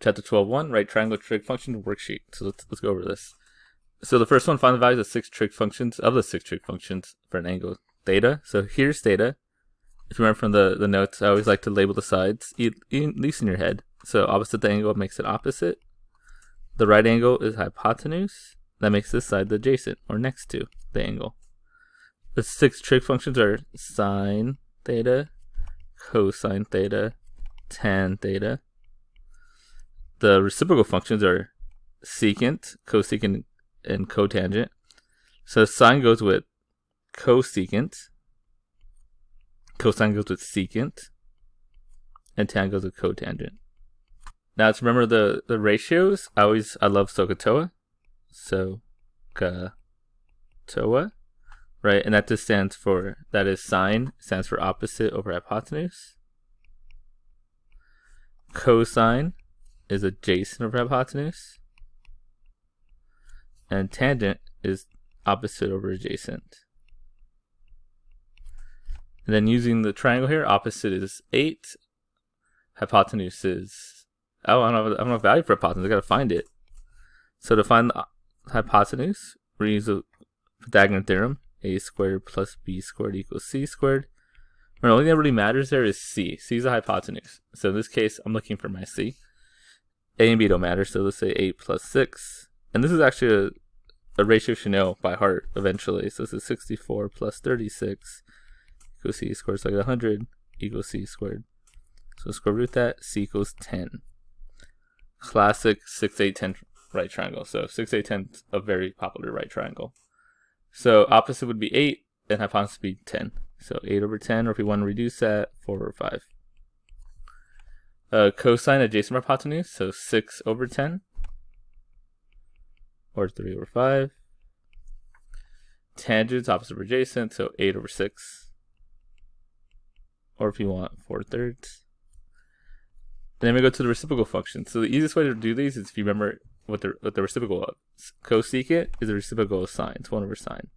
Chapter 12.1, right triangle trig function worksheet. So let's go over this. So the first one, find the values of the 6 trig functions for an angle theta. So here's theta. If you remember from the notes, I always like to label the sides, at least in your head. So opposite the angle makes it opposite. The right angle is hypotenuse. That makes this side the adjacent, or next to the angle. The 6 trig functions are sine theta, cosine theta, tan theta. The reciprocal functions are secant, cosecant, and cotangent. So sine goes with cosecant, cosine goes with secant, and tan goes with cotangent. Now to remember the ratios, I love SOHCAHTOA. SOHCAHTOA, right? And that just stands for, that is sine, stands for opposite over hypotenuse. Cosine is adjacent over hypotenuse. And tangent is opposite over adjacent. And then using the triangle here, opposite is 8. Hypotenuse is, I don't have a value for hypotenuse, I gotta find it. So to find the hypotenuse, we use the Pythagorean theorem, a squared plus b squared equals c squared. The only thing that really matters there is c. C is the hypotenuse. So in this case, I'm looking for my c. A and b don't matter, so let's say 8 plus 6. And this is actually a ratio you should know by heart eventually. So this is 64 plus 36 equals c squared. So I get 100 equals c squared. So square root that, c equals 10. Classic 6, 8, 10 right triangle. So 6, 8, 10 is a very popular right triangle. So opposite would be 8 and hypotenuse would be 10. So 8 over 10, or if we want to reduce that, 4 over 5. Cosine adjacent hypotenuse, so 6 over 10, or 3 over 5. Tangents opposite over adjacent, so 8 over 6, or if you want, 4/3. And then we go to the reciprocal function. So the easiest way to do these is if you remember what the reciprocal of. Cosecant is the reciprocal of sine. It's 1 over sine.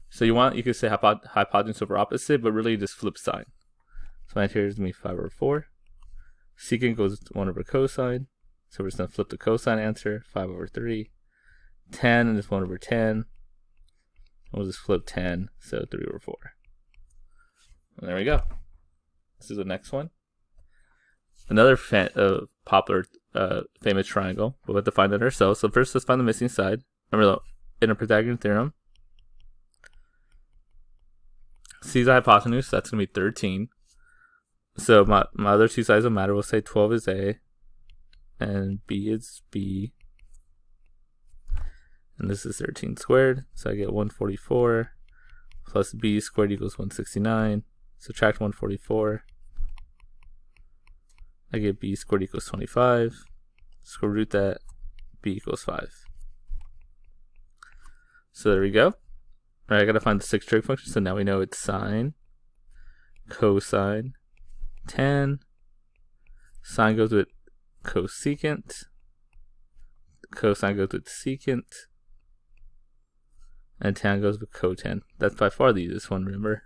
So you could say hypotenuse over opposite, but really just flip sine. So my here is going to be 5 over 4. Secant goes 1 over cosine. So we're just going to flip the cosine answer, 5 over 3. Tan is 1 over 10. We'll just flip 10, so 3 over 4. And there we go. This is the next one. Another popular famous triangle, but we have to find that ourselves. So first, let's find the missing side. Remember, in a Pythagorean theorem, C is the hypotenuse, that's going to be 13. So my other two sides don't matter. We'll say 12 is A, and B is B. And this is 13 squared, so I get 144 plus B squared equals 169. Subtract 144. I get b squared equals 25. Square root that, b equals 5. So there we go. All right, I gotta find the 6 trig functions. So now we know it's sine, cosine, tan. Sine goes with cosecant. Cosine goes with secant. And tan goes with cotan. That's by far the easiest one, remember?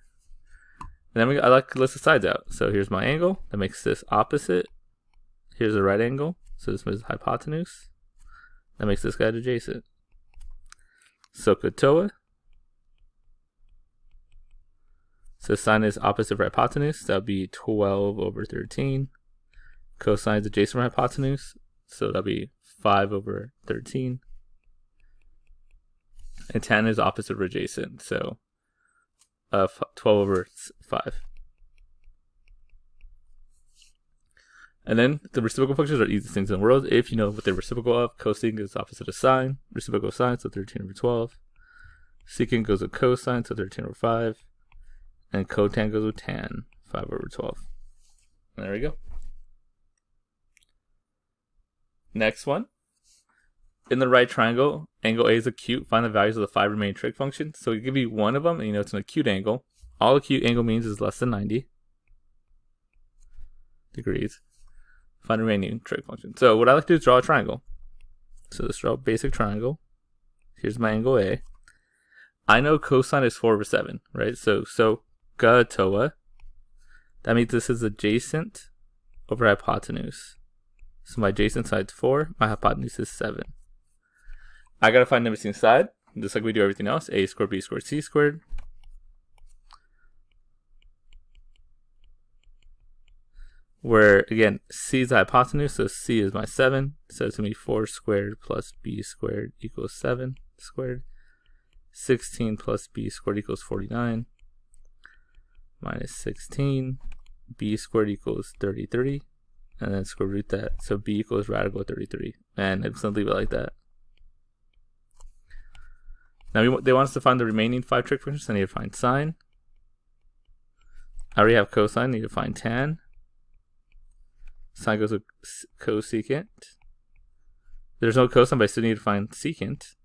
And then I like to list the sides out. So here's my angle. That makes this opposite. Here's the right angle. So this is hypotenuse. That makes this guy adjacent. SOHCAHTOA. So sine is opposite of hypotenuse. That would be 12 over 13. Cosine is adjacent from hypotenuse. So that would be 5 over 13. And tan is opposite of adjacent. So 12 over 5. And then the reciprocal functions are the easiest things in the world. If you know what they're reciprocal of, cosecant is opposite of sine. Reciprocal of sine, so 13 over 12. Secant goes with cosine, so 13 over 5. And cotan goes with tan, 5 over 12. And there we go. Next one. In the right triangle, angle A is acute. Find the values of the 5 remaining trig functions. So we give you one of them, and you know it's an acute angle. All acute angle means is less than 90 degrees. Find the remaining trig function. So what I like to do is draw a triangle. So let's draw a basic triangle. Here's my angle A. I know cosine is 4 over 7, right? So SOHCAHTOA. That means this is adjacent over hypotenuse. So my adjacent side's 4, my hypotenuse is 7. I gotta find the missing side, just like we do everything else. A squared, B squared, C squared. Where, again, C is the hypotenuse, so C is my 7. So it's going to be 4 squared plus B squared equals 7 squared. 16 plus B squared equals 49. Minus 16. B squared equals 33. And then square root that. So B equals radical 33. And I'm just going to leave it like that. Now they want us to find the remaining 5 trig functions. So I need to find sine. I already have cosine. I need to find tan. Sine goes with cosecant. There's no cosine, but I still need to find secant.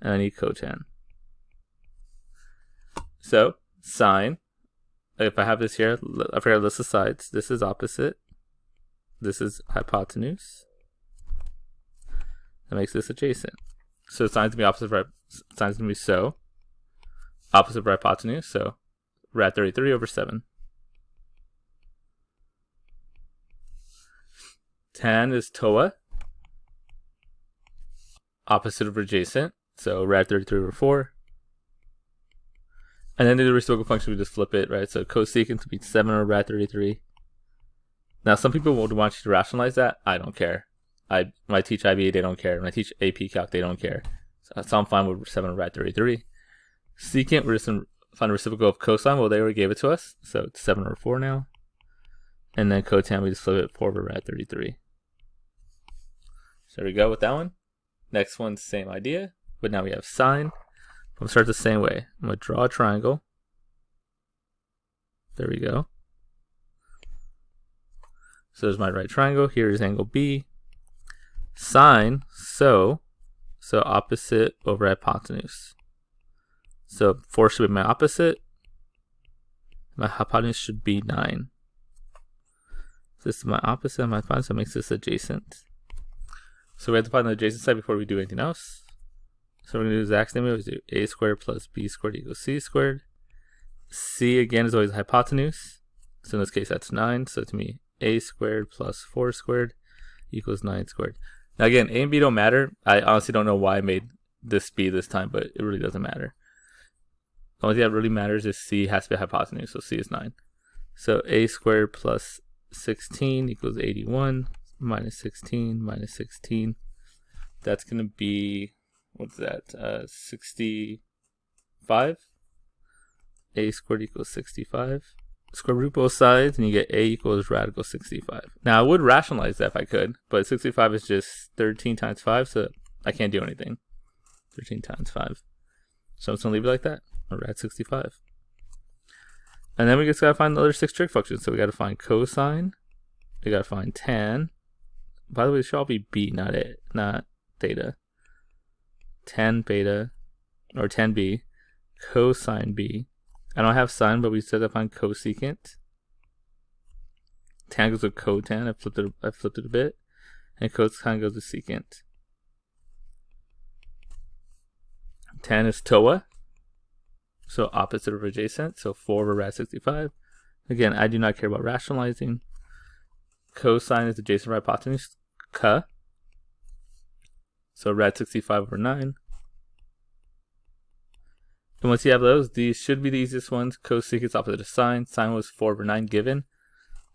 And I need cotan. So, sine, if I have this here, I forgot to list the sides. This is opposite. This is hypotenuse. That makes this adjacent. So sine's going to be opposite, sine's going to be so. Opposite of hypotenuse, so rad 33 over 7. Tan is TOA, opposite of adjacent, so rad 33 over 4. And then the reciprocal function, we just flip it, right? So cosecant would be 7 over rad 33. Now, some people would want you to rationalize that. I don't care. When I teach IBA, they don't care. When I teach AP Calc, they don't care. So I'm fine with 7 over rad 33. Secant, we're just going to find the reciprocal of cosine. Well, they already gave it to us, so it's 7 over 4 now. And then cotan, we just flip it 4 over rad 33. So there we go with that one. Next one's the same idea, but now we have sine. We'll start the same way. I'm going to draw a triangle. There we go. So there's my right triangle. Here's angle B. Sine, so opposite over hypotenuse. So 4 should be my opposite. My hypotenuse should be 9. This is my opposite of my hypotenuse, so it makes this adjacent. So we have to find the adjacent side before we do anything else. So we're going to do the exact same way. We do a squared plus b squared equals c squared. C again is always hypotenuse. So in this case that's 9. So to me a squared plus 4 squared equals 9 squared. Now again, a and b don't matter. I honestly don't know why I made this b this time, but it really doesn't matter. The only thing that really matters is c has to be a hypotenuse, so c is 9. So a squared plus 16 equals 81. Minus 16 minus 16. That's going to be, what's that? 65. A squared equals 65. Square root both sides, and you get a equals radical 65. Now, I would rationalize that if I could, but 65 is just 13 times 5, so I can't do anything. 13 times 5. So I'm just going to leave it like that. Or rad 65. And then we just got to find the other 6 trig functions. So we got to find cosine. We got to find tan. By the way, it should all be b, not theta. Tan beta, or tan b, cosine b. I don't have sine, but we still got to find cosecant. Tan goes with cotan. I flipped it a bit, and cosine goes with secant. Tan is TOA, so opposite of adjacent. So 4 over rad 65. Again, I do not care about rationalizing. Cosine is adjacent to hypotenuse, ca. So rad 65 over 9. And once you have those, these should be the easiest ones. Cosecant is opposite of sine. Sine was 4 over 9 given.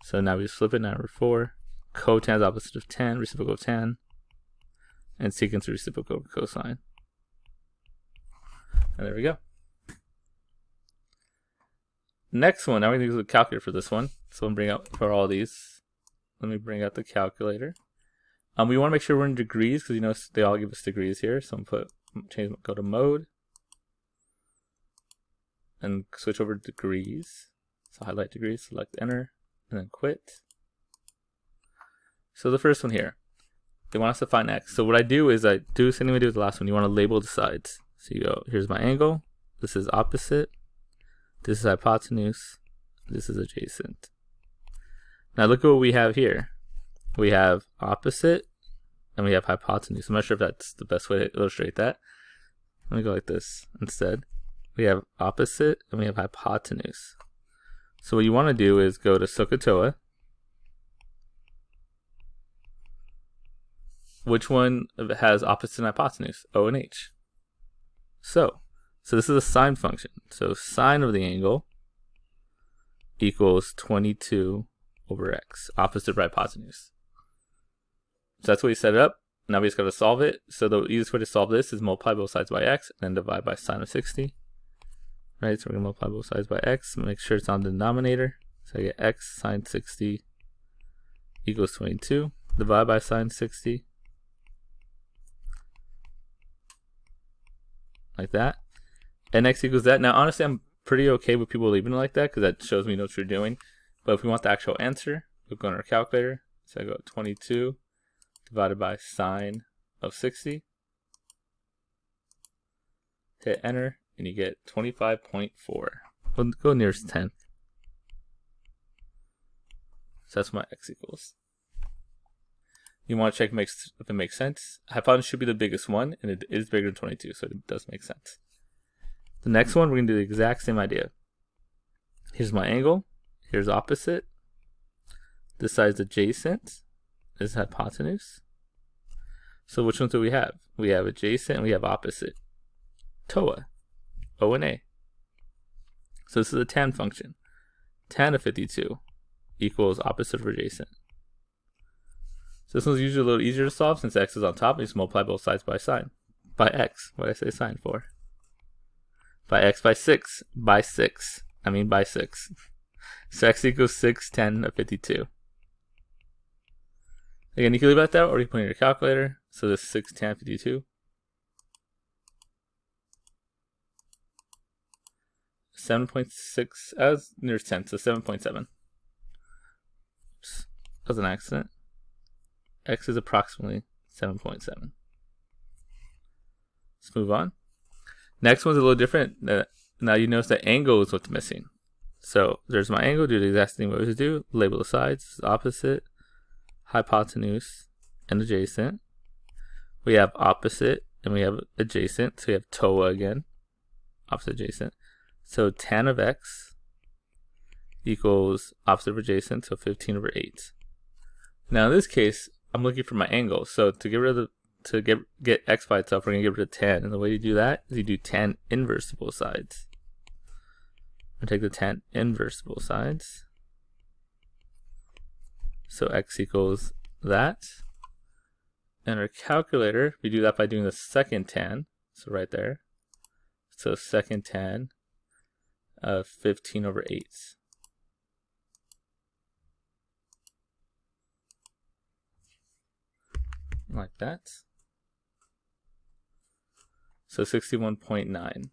So now we just flip it, 9 over 4. Cotan is opposite of tan, reciprocal of tan. And secant is reciprocal of cosine. And there we go. Next one, now we're going to use the calculator for this one. So I'm bring out for all these. Let me bring out the calculator. We want to make sure we're in degrees because you know they all give us degrees here. So I'm going to go to mode and switch over to degrees. So highlight degrees, select enter, and then quit. So the first one here, they want us to find x. So what I do is I do the same thing we do with the last one. You want to label the sides. So you go, here's my angle. This is opposite. This is hypotenuse. This is adjacent. Now look at what we have here. We have opposite and we have hypotenuse. I'm not sure if that's the best way to illustrate that. Let me go like this instead. We have opposite and we have hypotenuse. So what you want to do is go to SOHCAHTOA. which one has opposite and hypotenuse? O and H. So this is a sine function. So sine of the angle equals 22 over x, opposite by hypotenuse. So that's what we set it up. Now we just got to solve it. So the easiest way to solve this is multiply both sides by x, and then divide by sine of 60. Right, so we're going to multiply both sides by x, make sure it's on the denominator. So I get x sine 60 equals 22. Divide by sine 60. Like that. And x equals that. Now, honestly, I'm pretty okay with people leaving it like that because that shows me you know what you're doing. But if we want the actual answer, we'll go on our calculator. So I go 22 divided by sine of 60. Hit enter, and you get 25.4. We'll go nearest 10th. So that's what my x equals. You want to check if it makes sense. Hypotenuse should be the biggest one, and it is bigger than 22, so it does make sense. The next one, we're going to do the exact same idea. Here's my angle. Here's opposite. This side's adjacent. This is hypotenuse. So which ones do we have? We have adjacent and we have opposite. TOA. O and A. So this is a tan function. Tan of 52 equals opposite of adjacent. So this one's usually a little easier to solve since x is on top. We just multiply both sides by sine. By x. What did I say sine for? By x by 6. By 6. I mean by 6. So x equals 6 tan of 52. Again, you can leave it like that or you can put in your calculator. So this is 6 tan of 52. 7.6. I was near 10, so 7.7. That was an accident. X is approximately 7.7. Let's move on. Next one's a little different. Now you notice that angle is what's missing. So there's my angle. Do the exact same way we do. Label the sides. Opposite, hypotenuse, and adjacent. We have opposite and we have adjacent. So we have TOA again. Opposite, adjacent. So tan of x equals opposite of adjacent. So 15 over 8. Now in this case, I'm looking for my angle. So to get rid of get x by itself, we're gonna get rid of tan. And the way you do that is you do tan inverse to both sides. I'm gonna take the tan inverse to both sides. So x equals that. And our calculator, we do that by doing the second tan. So right there. So second tan of 15 over 8. Like that. So 61.9.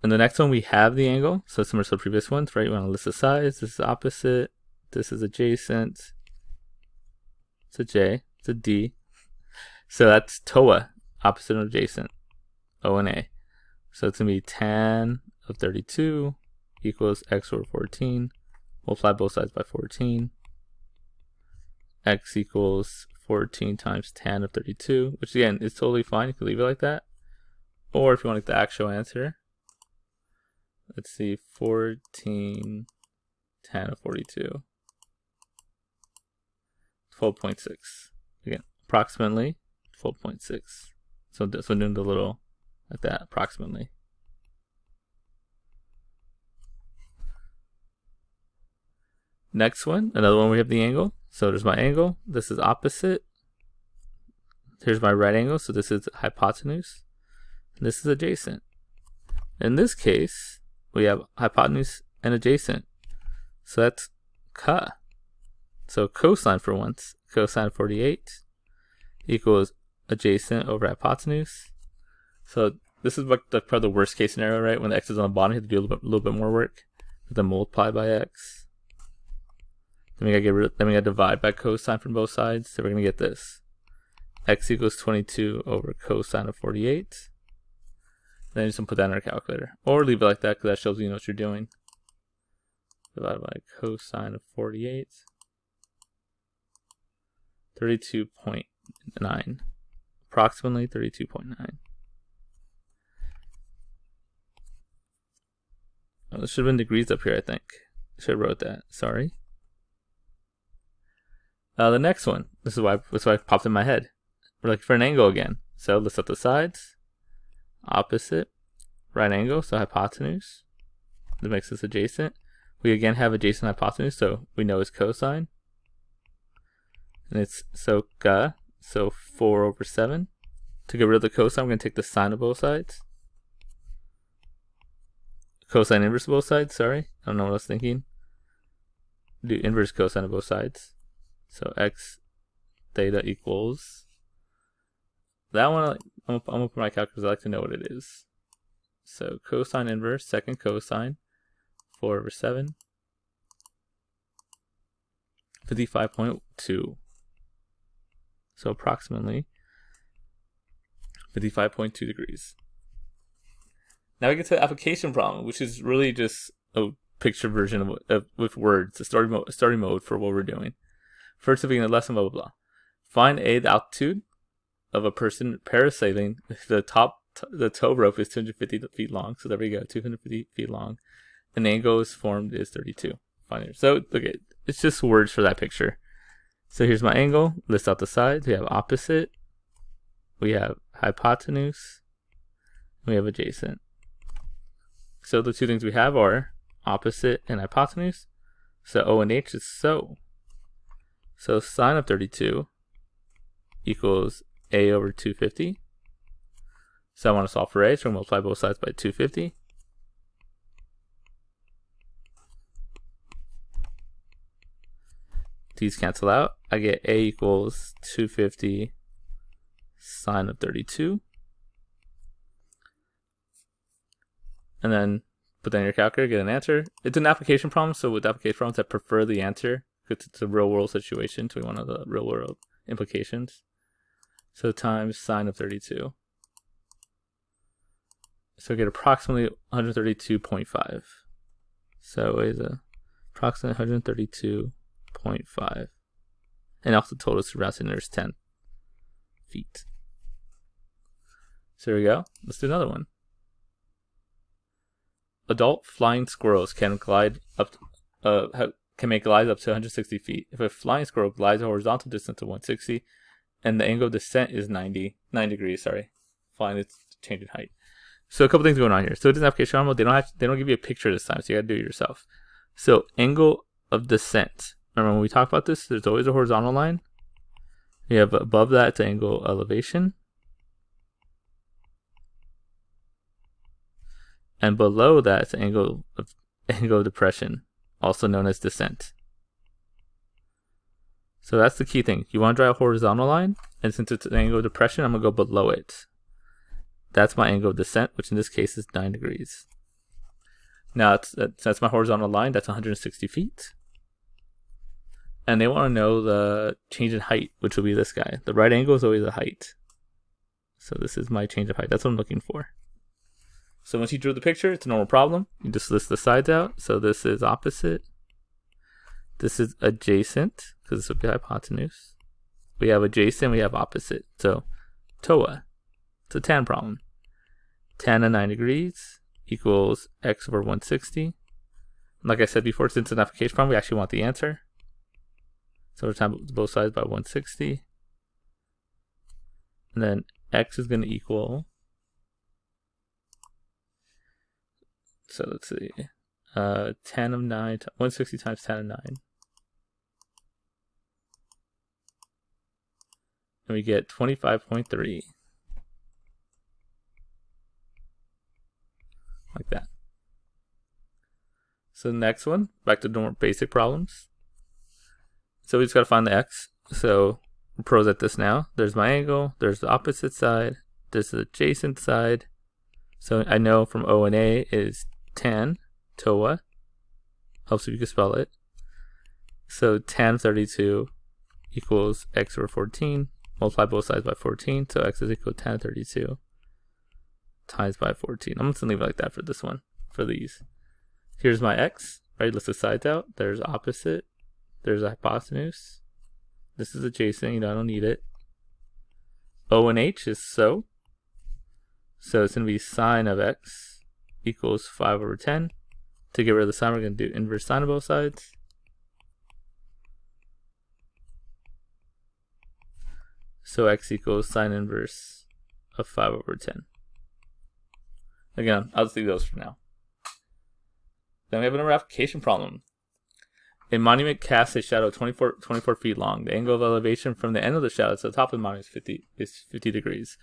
And the next one we have the angle. So similar to the previous ones, right? We want to list the sides. This is opposite. This is adjacent. It's a J. It's a D. So that's TOA, opposite and adjacent. O and A. So it's going to be tan of 32 equals x over 14. Multiply both sides by 14. X equals 14 times tan of 32, which again is totally fine. You can leave it like that. Or if you want the actual answer, let's see, 14 tan of 42. 12.6. Again, approximately 12.6. So doing the little like that, approximately. Next one, another one we have the angle. So there's my angle. This is opposite. Here's my right angle. So this is hypotenuse. And this is adjacent. In this case, we have hypotenuse and adjacent. So that's ca. So cosine for once. Cosine 48 equals adjacent over hypotenuse. So this is like probably the worst case scenario, right? When the x is on the bottom, you have to do a little bit more work. Then multiply by x. Then we gotta divide by cosine from both sides. So we're gonna get this. X equals 22 over cosine of 48. Then you just put that in our calculator. Or leave it like that because that shows you know what you're doing. Divided by cosine of 48. 32.9. Approximately 32.9. Oh, this should have been degrees up here, I think. Should have wrote that. Sorry. The next one, this is why it popped in my head. We're looking for an angle again. So let's set the sides, opposite, right angle, so hypotenuse. That makes this adjacent. We again have adjacent hypotenuse, so we know it's cosine. And it's so 4/7. To get rid of the cosine, I'm going to take the sine of both sides. Cosine inverse of both sides, sorry. I don't know what I was thinking. Do inverse cosine of both sides. So x theta equals, that one, I'm going to put my calculator because I like to know what it is. So cosine inverse, second cosine, 4/7, 55.2. So approximately 55.2 degrees. Now we get to the application problem, which is really just a picture version of with words, a starting mode for what we're doing. First, to begin the lesson, blah, blah, blah. Find A, the altitude of a person parasailing. The tow rope is 250 feet long. So there we go, 250 feet long. And the angle is formed is 32. Fine. So, okay, it's just words for that picture. So here's my angle. List out the sides. We have opposite. We have hypotenuse. We have adjacent. So the two things we have are opposite and hypotenuse. So O and H is so. So sine of 32 equals A over 250. So I want to solve for A, so I'm going to multiply both sides by 250. These cancel out. I get A equals 250 sine of 32. And then put that in your calculator, get an answer. It's an application problem, so with application problems, I prefer the answer because it's a real world situation, so we want the real world implications. So times sine of 32. So I get approximately 132.5. So it is approximately 132.5. And also total is around 10 feet. So there we go. Let's do another one. Adult flying squirrels can glide up can make glides up to 160 feet. If a flying squirrel glides a horizontal distance of 160 and the angle of descent is 9 degrees, sorry. Flying its change in height. So a couple things going on here. So it is an application problem. They don't give you a picture this time, so you gotta do it yourself. So angle of descent. Remember when we talk about this, there's always a horizontal line. You have above that, it's angle elevation. And below that, it's angle of depression, also known as descent. So that's the key thing. You want to draw a horizontal line, and since it's an angle of depression, I'm going to go below it. That's my angle of descent, which in this case is 9 degrees. Now, that's my horizontal line. That's 160 feet. And they want to know the change in height, which will be this guy. The right angle is always a height. So this is my change of height. That's what I'm looking for. So once you drew the picture, it's a normal problem. You just list the sides out. So this is opposite. This is adjacent, because this would be hypotenuse. We have adjacent, we have opposite. So TOA. It's a tan problem. Tan of 9 degrees equals x over 160. Like I said before, since it's an application problem, we actually want the answer. So we're times both sides by 160. And then x is going to equal, so let's see, tan of 9, 160 times tan of 9. And we get 25.3. Like that. So the next one, back to normal basic problems. So we just got to find the x. So we're pros at this now. There's my angle. There's the opposite side. There's the adjacent side. So I know from O and A is tan, TOA. Helps if you can spell it. So tan 32 equals x over 14. Multiply both sides by 14. So x is equal to tan 32 times by 14. I'm just going to leave it like that for this one, for these. Here's my x, right? List the sides out. There's opposite. There's a hypotenuse. This is adjacent. I don't need it. O and H is so. So it's going to be sine of x equals 5 over 10. To get rid of the sine, we're going to do inverse sine of both sides. So x equals sine inverse of 5 over 10. Again, I'll just leave those for now. Then we have another application problem. A monument casts a shadow 24 feet long. The angle of elevation from the end of the shadow to the top of the monument is 50 degrees.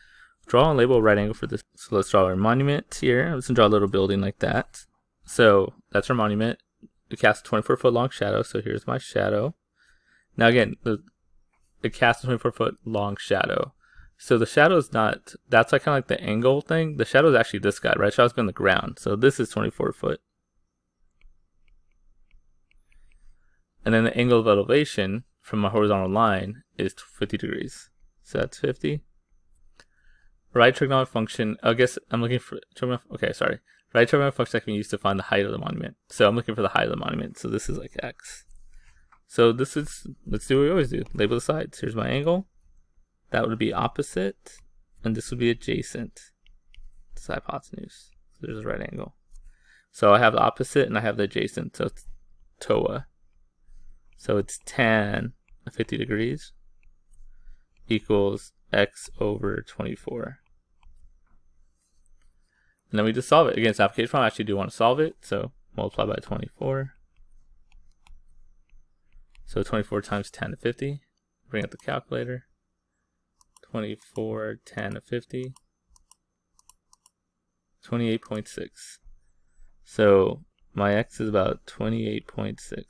Draw and label a right angle for this. So let's draw our monument here. I'm just going to draw a little building like that. So that's our monument. It casts a 24-foot long shadow. So here's my shadow. Now again, it casts a 24-foot long shadow. So the shadow is not, that's like kind of like the angle thing. The shadow is actually this guy, right? Shadow's been on the ground. So this is 24 foot. And then the angle of elevation from my horizontal line is 50 degrees. So that's 50. Right trigonometric function, I guess I'm looking for, okay, sorry. Right trigonometric function that can be used to find the height of the monument. So I'm looking for the height of the monument. So this is like x. So this is, let's do what we always do. Label the sides. Here's my angle. That would be opposite. And this would be adjacent. This is hypotenuse. So there's a right angle. So I have the opposite and I have the adjacent. So it's TOA. So it's tan of 50 degrees equals x over 24. And then we just solve it. Again, it's application problem. I actually do want to solve it. So multiply by 24. So 24 times 10 to 50. Bring up the calculator. 24, 10 to 50. 28.6. So my x is about 28.6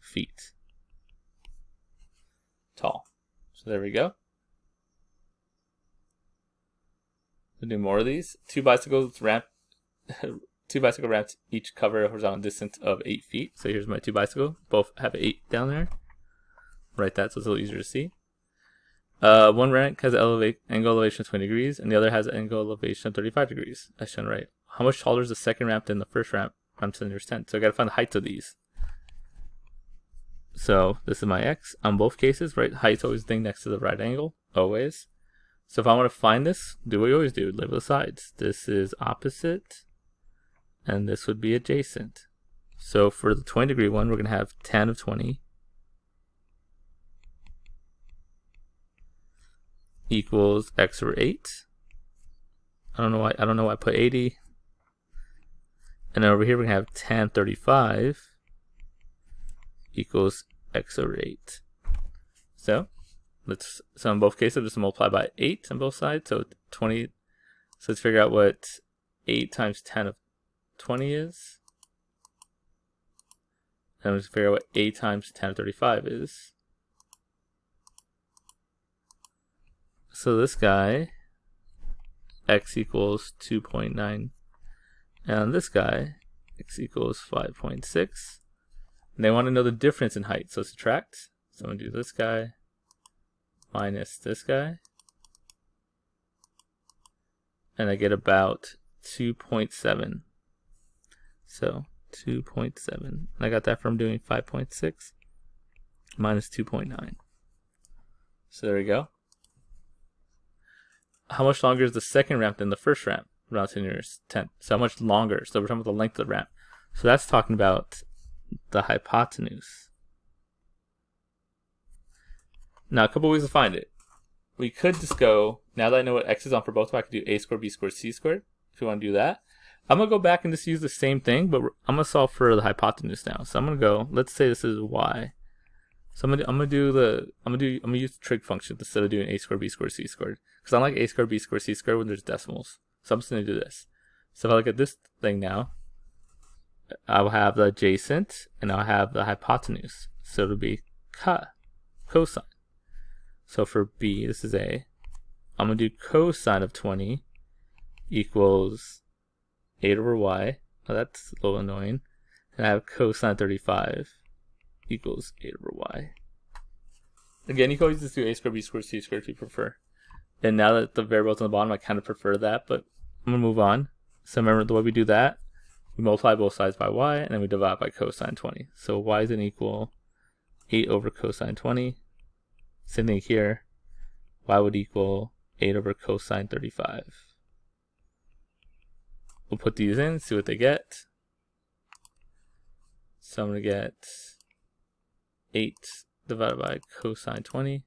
feet tall. So there we go. We'll do more of these. Two bicycle ramps each cover a horizontal distance of 8 feet. So here's my two bicycles. Both have 8 down there. Write that so it's a little easier to see. One ramp has an angle elevation of 20 degrees, and the other has an angle elevation of 35 degrees. As shown right. How much taller is the second ramp than the first ramp? Ramp 10 to 10. So I got to find the heights of these. So this is my x on both cases, right? Height's always the thing next to the right angle, always. So if I want to find this, do what we always do, label the sides. This is opposite, and this would be adjacent. So for the 20 degree one, we're going to have tan of 20 equals x over 8. I don't know why I put 80. And then over here we're going to have tan 35 equals x over 8. So in both cases, just multiply by 8 on both sides. So 20. So let's figure out what 8 times 10 of 20 is. And let's figure out what 8 times 10 of 35 is. So this guy, x equals 2.9. And this guy, x equals 5.6. And they want to know the difference in height. So subtract. So I'm going to do this guy minus this guy. And I get about 2.7. So 2.7. And I got that from doing 5.6 minus 2.9. So there we go. How much longer is the second ramp than the first ramp? Around 10 years. 10. So how much longer? So we're talking about the length of the ramp. So that's talking about the hypotenuse. Now a couple ways to find it. We could just go, now that I know what x is on for both of them, I could do a squared, b squared, c squared, if you want to do that. I'm going to go back and just use the same thing, but I'm going to solve for the hypotenuse now. So I'm going to go, let's say this is y. So I'm going to use the trig function instead of doing a squared, b squared, c squared. Because I like a squared, b squared, c squared when there's decimals. So I'm just going to do this. So if I look at this thing now, I will have the adjacent and I'll have the hypotenuse. So it'll be cosine. So for b, this is a. I'm going to do cosine of 20 equals 8 over y. Now that's a little annoying. And I have cosine 35 equals 8 over y. Again, you can always just do a squared, b squared, c squared if you prefer. And now that the variable's on the bottom, I kind of prefer that, but I'm going to move on. So remember the way we do that, we multiply both sides by y, and then we divide by cosine 20. So y is going to equal 8 over cosine 20. Same thing here. Y would equal 8 over cosine 35. We'll put these in, see what they get. So I'm going to get 8 divided by cosine 20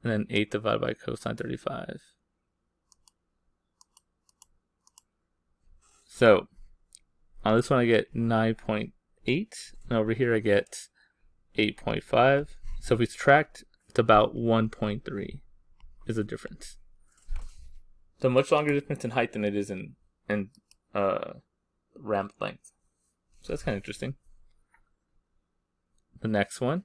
and then 8 divided by cosine 35. So on this one I get 9.8, and over here I get 8.5. So if we subtract, it's about 1.3 is the difference. So much longer difference in height than it is in ramp length. So that's kind of interesting. The next one.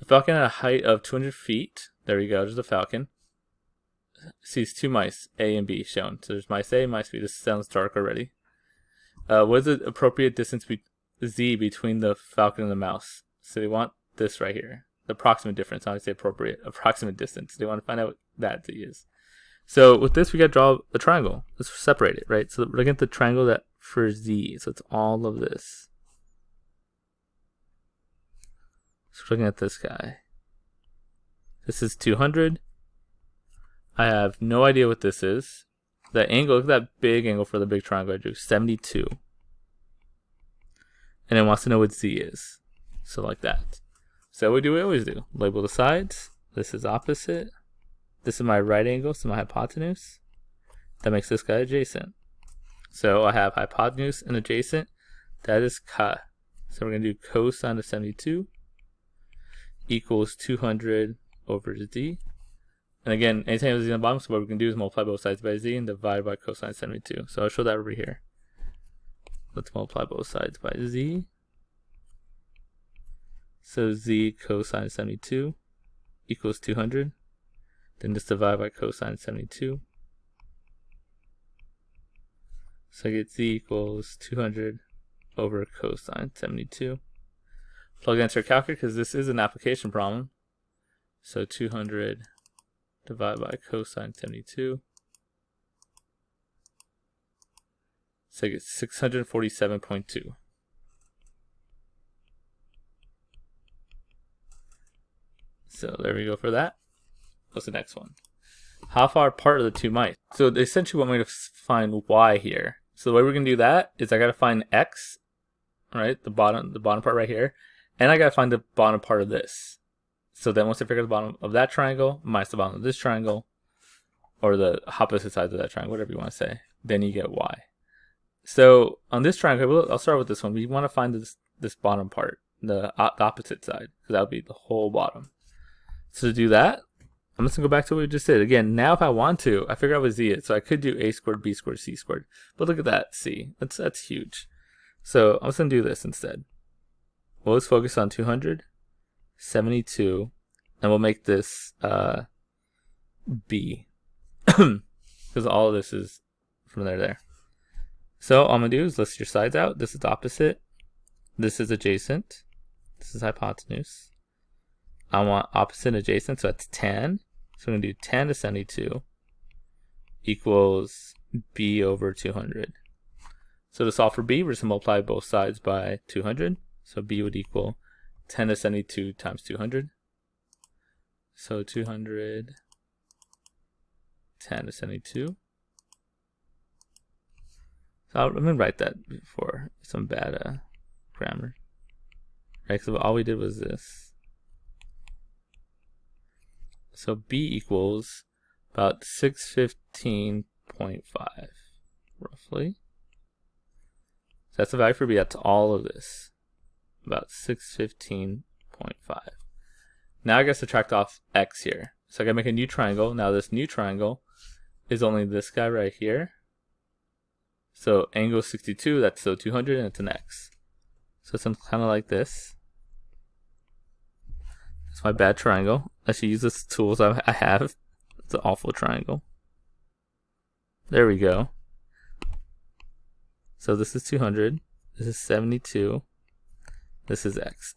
A falcon at a height of 200 feet. There we go, there's the falcon. Sees two mice, A and B, shown. So there's mice A, mice B. This sounds dark already. What is the appropriate distance Z between the falcon and the mouse? So they want this right here. The approximate difference. I would say approximate distance. They want to find out what that Z is. So with this, we got to draw a triangle. Let's separate it, right? So we're looking at the triangle that for Z. So it's all of this. So we're looking at this guy. This is 200. I have no idea what this is. That angle, look at that big angle for the big triangle I drew, 72. And it wants to know what Z is. So like that. So what do we always do? Label the sides. This is opposite. This is my right angle, so my hypotenuse. That makes this guy adjacent. So I have hypotenuse and adjacent. That is ka. So we're going to do cosine of 72 equals 200 over Z. And again, anytime there's Z on the bottom, so what we can do is multiply both sides by Z and divide by cosine 72. So I'll show that over here. Let's multiply both sides by Z. So Z cosine 72 equals 200. Then just divide by cosine 72. So I get Z equals 200 over cosine 72. Plug it into your calculator because this is an application problem. So 200 divided by cosine 72. So I get 647.2. So there we go for that. What's the next one? How far apart are the two mice? So they essentially want me to find y here. So the way we're gonna do that is I gotta find x, right? The bottom part right here, and I gotta find the bottom part of this. So then once I figure out the bottom of that triangle minus the bottom of this triangle, or the opposite sides of that triangle, whatever you want to say, then you get y. So on this triangle, I'll start with this one. We want to find this bottom part, the opposite side, because that would be the whole bottom. So to do that, I'm just going to go back to what we just did. Again, now if I want to, I figure out what z is. So I could do a squared, b squared, c squared. But look at that, c. That's huge. So I'm just going to do this instead. We'll just focus on 200, 72, and we'll make this b. Because all of this is from there to there. So all I'm going to do is list your sides out. This is opposite. This is adjacent. This is hypotenuse. I want opposite and adjacent, so that's 10. So we're going to do 10 to 72 equals b over 200. So to solve for b, we're just going to multiply both sides by 200. So b would equal 10 to 72 times 200. So 200, 10 to 72. So let me write that before some bad grammar. Right, so all we did was this. So b equals about 615.5, roughly. So that's the value for b. That's all of this. About 615.5. Now I got to subtract off x here. So I got to make a new triangle. Now this new triangle is only this guy right here. So angle 62, that's so 200, and it's an x. So it's kind of like this. It's my bad triangle. I should use the tools I have. It's an awful triangle. There we go. So this is 200. This is 72. This is x.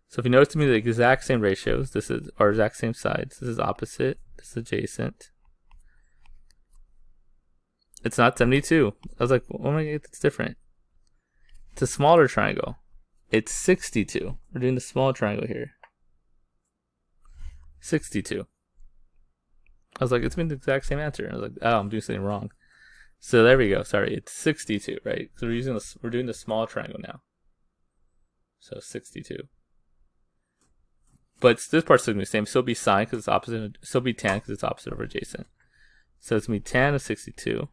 So if you notice to me the exact same ratios, this is our exact same sides. This is opposite. This is adjacent. It's not 72. I was like, oh my god, that's different. It's a smaller triangle. It's 62. We're doing the small triangle here. 62. I was like, it's been the exact same answer. I was like, oh, I'm doing something wrong. So there we go. Sorry, it's 62, right? So we're doing the small triangle now. So 62. But this part's still gonna be the same. Still be sine because it's opposite. Still be tan because it's opposite of adjacent. So it's gonna be tan of 62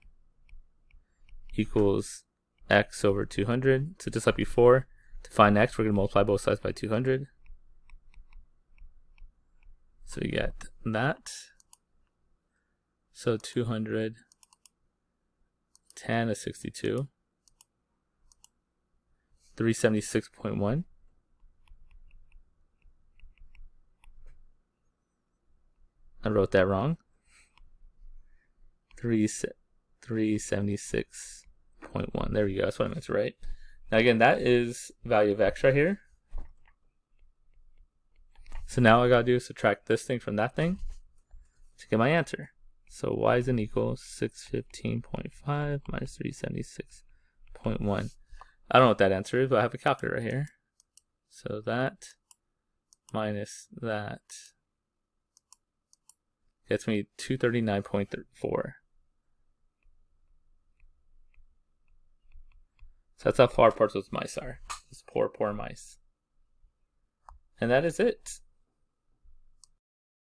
equals x over 200. So just like before, to find x, we're gonna multiply both sides by 200. So you get that. So 200 tan of 62, 376.1. I wrote that wrong. 376.1. There we go. That's what I meant to write. Now again, that is value of x right here. So now all I gotta do is subtract this thing from that thing to get my answer. So y is an equal 615.5 minus 376.1. I don't know what that answer is, but I have a calculator right here. So that minus that gets me 239.4. So that's how far apart those mice are. Those poor mice. And that is it.